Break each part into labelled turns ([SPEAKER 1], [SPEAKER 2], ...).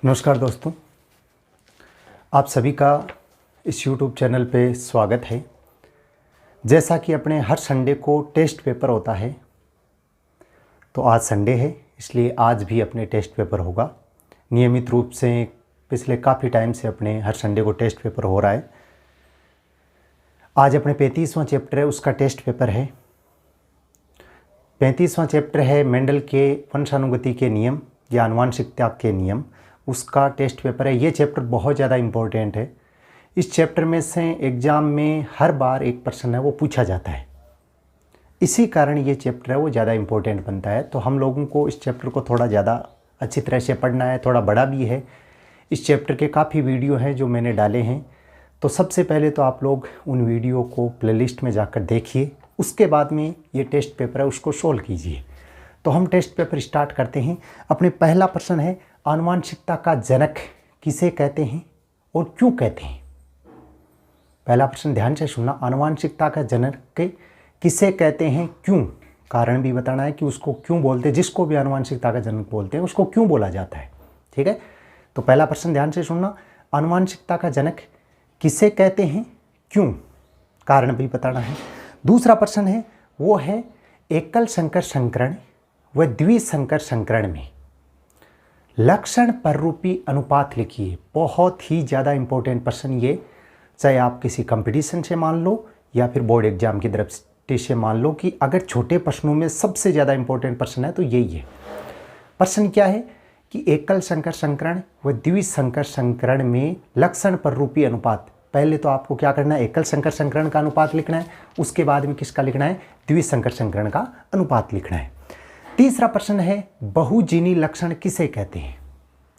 [SPEAKER 1] नमस्कार दोस्तों, आप सभी का इस YouTube चैनल पे स्वागत है। जैसा कि अपने हर संडे को टेस्ट पेपर होता है, तो आज संडे है इसलिए आज भी अपने टेस्ट पेपर होगा। नियमित रूप से पिछले काफ़ी टाइम से अपने हर संडे को टेस्ट पेपर हो रहा है। आज अपने 35वां चैप्टर है, उसका टेस्ट पेपर है। 35वां चैप्टर है मेंडल के वंशानुगति के नियम या आनुवंशिकता के नियम, उसका टेस्ट पेपर है। ये चैप्टर बहुत ज़्यादा इम्पोर्टेंट है। इस चैप्टर में से एग्ज़ाम में हर बार एक प्रश्न है वो पूछा जाता है, इसी कारण ये चैप्टर है वो ज़्यादा इम्पोर्टेंट बनता है। तो हम लोगों को इस चैप्टर को थोड़ा ज़्यादा अच्छी तरह से पढ़ना है, थोड़ा बड़ा भी है। इस चैप्टर के काफ़ी वीडियो हैं जो मैंने डाले हैं, तो सबसे पहले तो आप लोग उन वीडियो को प्लेलिस्ट में जाकर देखिए, उसके बाद में ये टेस्ट पेपर है उसको सोल्व कीजिए। तो हम टेस्ट पेपर स्टार्ट करते हैं। अपने पहला प्रश्न है, आनुवंशिकता का जनक किसे कहते हैं और क्यों कहते हैं। पहला प्रश्न ध्यान से सुनना, आनुवंशिकता का जनक किसे कहते हैं, क्यों, कारण भी बताना है कि उसको क्यों बोलते हैं। जिसको भी आनुवंशिकता का जनक बोलते हैं उसको क्यों बोला जाता है, ठीक है। तो पहला प्रश्न ध्यान से सुनना, आनुवंशिकता का जनक किसे कहते हैं, क्यों, कारण भी बताना है। दूसरा प्रश्न है वो है, एकल संकर संकरण व द्विसंकर संकरण में लक्षण पररूपी अनुपात लिखिए। बहुत ही ज़्यादा इंपॉर्टेंट प्रश्न ये, चाहे आप किसी कंपटीशन से मान लो या फिर बोर्ड एग्जाम की दृष्टि से मान लो कि अगर छोटे प्रश्नों में सबसे ज़्यादा इंपॉर्टेंट प्रश्न है तो यही है। प्रश्न क्या है कि एकल संकर संकरण व द्विसंकर संकरण में लक्षण पररूपी अनुपात। पहले तो आपको क्या करना है, एकल संकर संकरण का अनुपात लिखना है, उसके बाद में किसका लिखना है, द्विसंकर संकरण का अनुपात लिखना है। तीसरा प्रश्न है, बहुजीनी लक्षण किसे कहते हैं।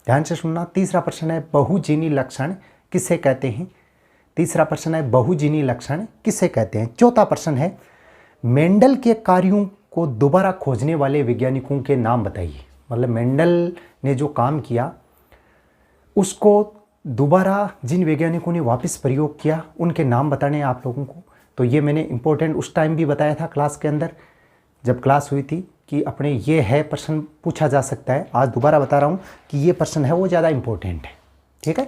[SPEAKER 1] ध्यान से सुनना, तीसरा प्रश्न है बहुजीनी लक्षण किसे कहते हैं। तीसरा प्रश्न है बहुजीनी लक्षण किसे कहते हैं। चौथा प्रश्न है, मेंडल के कार्यों को दोबारा खोजने वाले वैज्ञानिकों के नाम बताइए। मतलब मेंडल ने जो काम किया उसको दोबारा जिन वैज्ञानिकों ने वापस प्रयोग किया उनके नाम बताने हैं आप लोगों को। तो ये मैंने इंपॉर्टेंट उस टाइम भी बताया था क्लास के अंदर, जब क्लास हुई थी, कि अपने ये है प्रश्न पूछा जा सकता है। आज दोबारा बता रहा हूँ कि ये प्रश्न है वो ज़्यादा इंपॉर्टेंट है, ठीक है,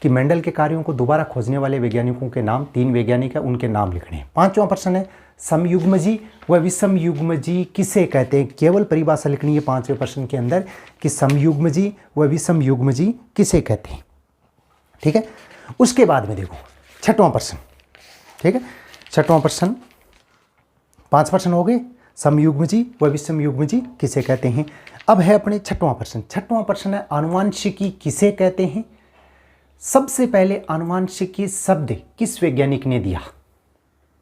[SPEAKER 1] कि मेंडल के कार्यों को दोबारा खोजने वाले वैज्ञानिकों के नाम, 3 वैज्ञानिक है उनके नाम लिखने हैं। पांचवा प्रश्न है, समयुग्मजी व विषमयुग्मजी किसे कहते हैं। केवल परिभाषा लिखनी है पांचवें प्रश्न के अंदर कि समयुग्मजी व विषमयुग्मजी किसे कहते हैं, ठीक है। उसके बाद में देखो छठवां प्रश्न, ठीक है, छठवां प्रश्न, 5 प्रश्न हो गए, समयुग्मजी व विषमयुग्मजी किसे कहते हैं। अब है अपने छठवां प्रश्न। छठवां प्रश्न है, आनुवंशिकी किसे कहते हैं। सबसे पहले आनुवंशिकी शब्द किस वैज्ञानिक ने दिया।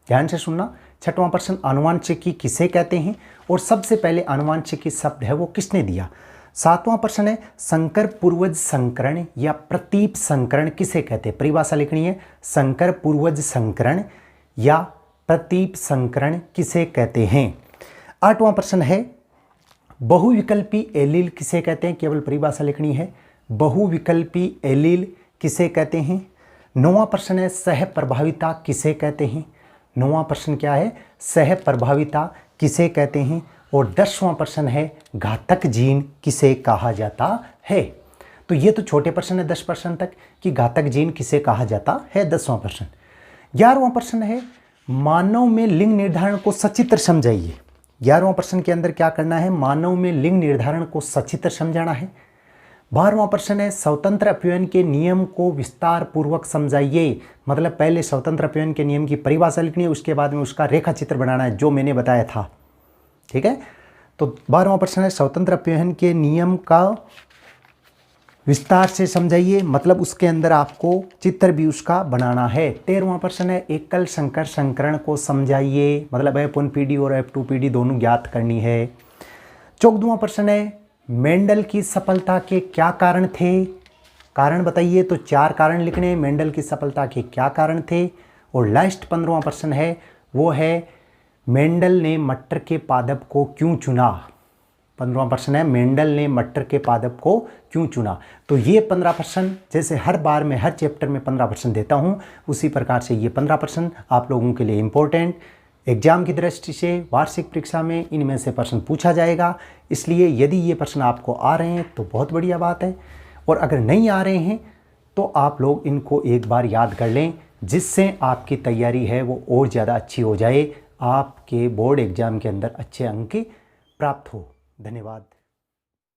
[SPEAKER 1] ध्यान से सुनना, छठवां प्रश्न, आनुवंशिकी किसे कहते हैं और सबसे पहले आनुवंशिकी शब्द है वो किसने दिया। सातवां प्रश्न है, संकर पूर्वज संकरण या प्रतीप संकरण किसे कहते हैं। परिभाषा लिखनी है, संकर पूर्वज संकरण या प्रतीप संकरण किसे कहते हैं। आठवां प्रश्न है, बहुविकल्पी एलील किसे कहते हैं। केवल परिभाषा लिखनी है, बहुविकल्पी एलील किसे कहते हैं। नौवां प्रश्न है, सह प्रभाविता किसे कहते हैं। नौवां प्रश्न क्या है, सह प्रभाविता किसे कहते हैं। और 10वां प्रश्न है, घातक जीन किसे कहा जाता है। तो ये तो छोटे प्रश्न है 10 प्रश्न तक कि घातक जीन किसे कहा जाता है, 10वां प्रश्न। 11वां प्रश्न है, मानव में लिंग निर्धारण को सचित्र समझाइए। 11वां प्रश्न के अंदर क्या करना है, मानव में लिंग निर्धारण को सचित्र समझाना है। 12वां प्रश्न है, स्वतंत्र अपव्ययन के नियम को विस्तार पूर्वक समझाइए। मतलब पहले स्वतंत्र अपव्ययन के नियम की परिभाषा लिखनी है, उसके बाद में उसका रेखा चित्र बनाना है जो मैंने बताया था, ठीक है। तो 12वां प्रश्न है, स्वतंत्र अपव्ययन के नियम का विस्तार से समझाइए, मतलब उसके अंदर आपको चित्र भी उसका बनाना है। 13वां प्रश्न है, एकल संकर संकरण को समझाइए, मतलब F1PD और F2PD दोनों ज्ञात करनी है। 14वां प्रश्न है, मेंडल की सफलता के क्या कारण थे, कारण बताइए। तो 4 कारण लिखने हैं, मेंडल की सफलता के क्या कारण थे। और लास्ट 15वां प्रश्न है वो है, मेंडल ने मटर के पादप को क्यों चुना। 15वां प्रश्न है, मेंडल ने मटर के पादप को क्यों चुना। तो ये 15 प्रश्न, जैसे हर बार मैं हर चैप्टर में 15 प्रश्न देता हूँ, उसी प्रकार से ये 15 प्रश्न आप लोगों के लिए इम्पोर्टेंट एग्जाम की दृष्टि से वार्षिक परीक्षा में इनमें से प्रश्न पूछा जाएगा। इसलिए यदि ये प्रश्न आपको आ रहे हैं तो बहुत बढ़िया बात है, और अगर नहीं आ रहे हैं तो आप लोग इनको एक बार याद कर लें, जिससे आपकी तैयारी है वो और ज़्यादा अच्छी हो जाए, आपके बोर्ड एग्ज़ाम के अंदर अच्छे अंक प्राप्त हो। धन्यवाद।